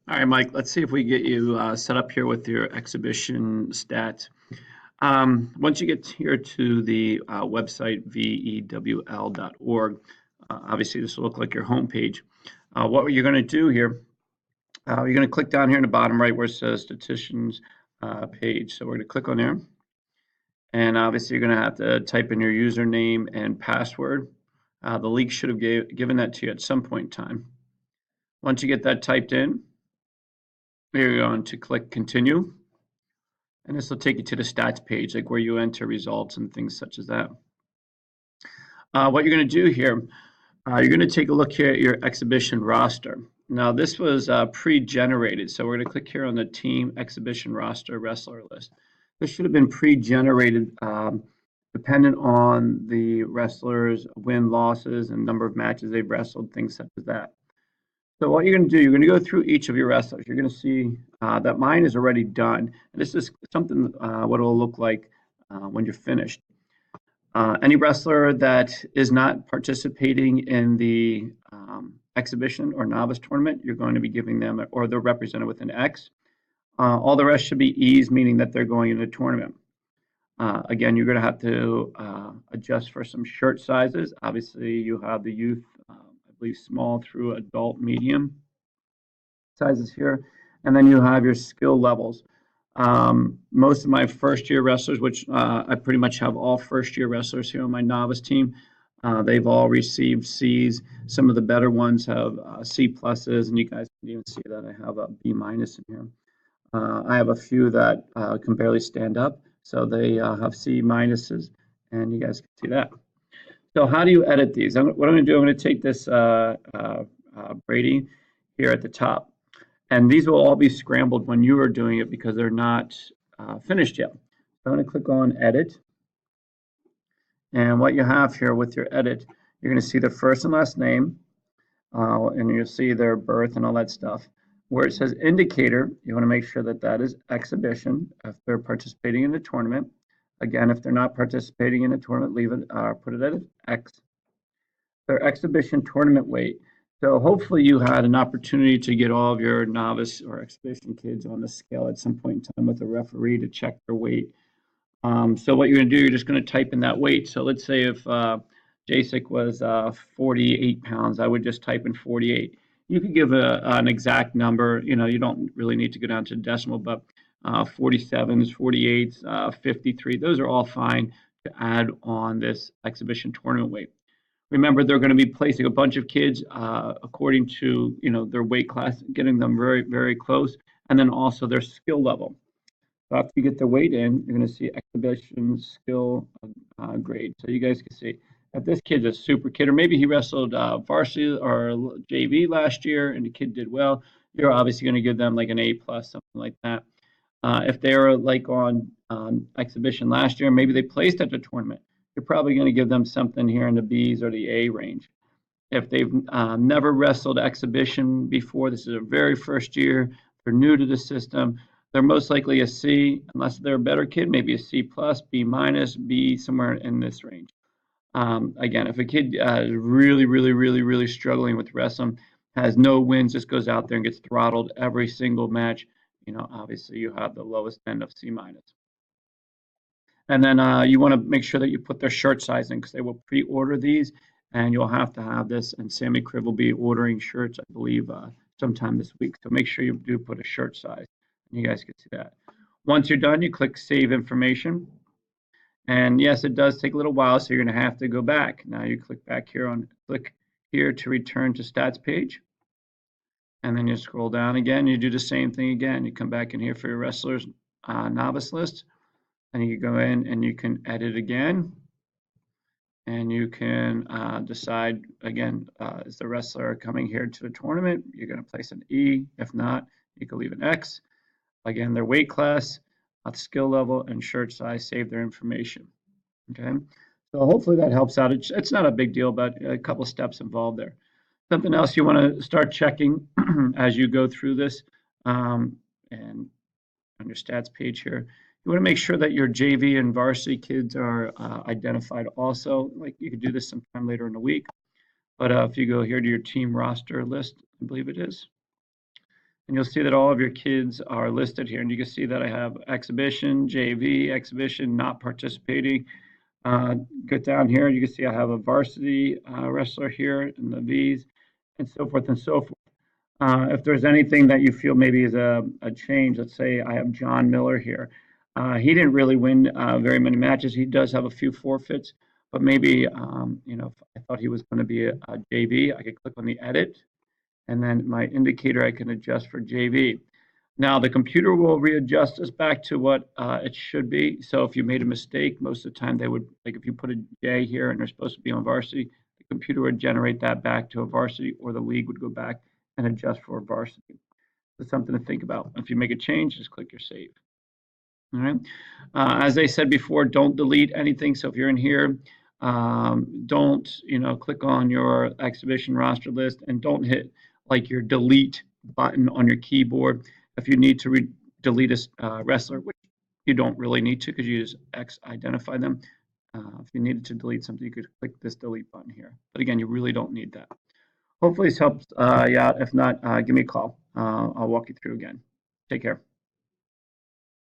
All right, Mike, let's see if we get you set up here with your exhibition stats. Once you get here to the website, vewl.org, obviously this will look like your homepage. What you're going to do here, you're going to click down here in the bottom right where it says statisticians page. So we're going to click on there. And obviously you're going to have to type in your username and password. The league should have given that to you at some point in time. Once you get that typed in, you're going to click continue. And this will take you to the stats page, like where you enter results and things such as that. What you're going to do here, you're going to take a look here at your exhibition roster. Now, this was pre-generated, so we're going to click here on the team exhibition roster wrestler list. This should have been pre-generated dependent on the wrestlers' win-losses and number of matches they've wrestled, things such as that. So what you're going to do, you're going to go through each of your wrestlers. You're going to see that mine is already done. And this is something what it'll look like when you're finished. Any wrestler that is not participating in the exhibition or novice tournament, you're going to be giving them, or they're represented with an X. All the rest should be E's, meaning that they're going into the tournament. Again, you're going to have to adjust for some shirt sizes. Obviously, you have the youth, I believe, small through adult medium sizes here. And then you have your skill levels. Most of my first-year wrestlers, which I pretty much have all first-year wrestlers here on my novice team, they've all received C's. Some of the better ones have C pluses, and you guys can even see that I have a B minus in here. I have a few that can barely stand up, so they have C minuses, and you guys can see that. So how do you edit these? What I'm going to do, I'm going to take this Brady here at the top. And these will all be scrambled when you are doing it because they're not finished yet. So I'm going to click on Edit. And what you have here with your edit, you're going to see their first and last name, and you'll see their birth and all that stuff. Where it says indicator, you want to make sure that that is exhibition if they're participating in the tournament. Again, if they're not participating in a tournament, leave it, put it at X. Their exhibition tournament weight. So hopefully you had an opportunity to get all of your novice or exhibition kids on the scale at some point in time with a referee to check their weight. So what you're going to do, you're just going to type in that weight. So let's say if Jacek was 48 pounds, I would just type in 48. You could give an exact number. You know, you don't really need to go down to decimal, but 47s, 48s, 53, those are all fine to add on this exhibition tournament weight. Remember, they're going to be placing a bunch of kids according to their weight class, getting them very, very close, and then also their skill level. So after you get their weight in, you're going to see exhibition skill grade. So you guys can see if this kid's a super kid, or maybe he wrestled varsity or JV last year, and the kid did well. You're obviously going to give them like an A plus, something like that. If they were like on exhibition last year, maybe they placed at the tournament, you're probably going to give them something here in the B's or the A range. If they've never wrestled exhibition before, this is their very first year, they're new to the system, they're most likely a C, unless they're a better kid, maybe a C plus, B minus, B, somewhere in this range. Again, if a kid is really, really, really, really struggling with wrestling, has no wins, just goes out there and gets throttled every single match, obviously you have the lowest end of C minus. And then you want to make sure that you put their shirt size in because they will pre-order these, and you'll have to have this. And Sammy Cribb will be ordering shirts, I believe, sometime this week. So make sure you do put a shirt size. And you guys can see that. Once you're done, you click Save Information. And yes, it does take a little while, so you're going to have to go back. Now you click back here click here to return to stats page. And then you scroll down again. You do the same thing again. You come back in here for your wrestlers novice list. And you go in and you can edit again. And you can decide, again, is the wrestler coming here to a tournament? You're going to place an E. If not, you can leave an X. Again, their weight class, skill level, and shirt size, save their information. Okay, so hopefully that helps out. It's not a big deal, but a couple steps involved there. Something else you want to start checking as you go through this, and on your stats page here, you want to make sure that your JV and varsity kids are identified also. Like you could do this sometime later in the week, but if you go here to your team roster list, I believe it is, And you'll see that all of your kids are listed here. And you can see that I have exhibition, JV, exhibition, not participating. Get down here, you can see I have a varsity wrestler here in the V's, and so forth and so forth. If there's anything that you feel maybe is a change, let's say I have John Miller here. He didn't really win very many matches. He does have a few forfeits, but maybe, if I thought he was going to be a JV, I could click on the edit, and then my indicator I can adjust for JV. Now the computer will readjust this back to what it should be. So if you made a mistake, most of the time they would, like if you put a J here and they're supposed to be on varsity, the computer would generate that back to a varsity, or the league would go back and adjust for varsity. That's something to think about. If you make a change, just click your save. All right. As I said before, don't delete anything. So if you're in here, don't click on your exhibition roster list, and don't hit like your delete button on your keyboard. If you need to delete a wrestler, which you don't really need to because you just X identify them. If you needed to delete something, you could click this delete button here. But again, you really don't need that. Hopefully this helps you out. If not, give me a call. I'll walk you through again. Take care.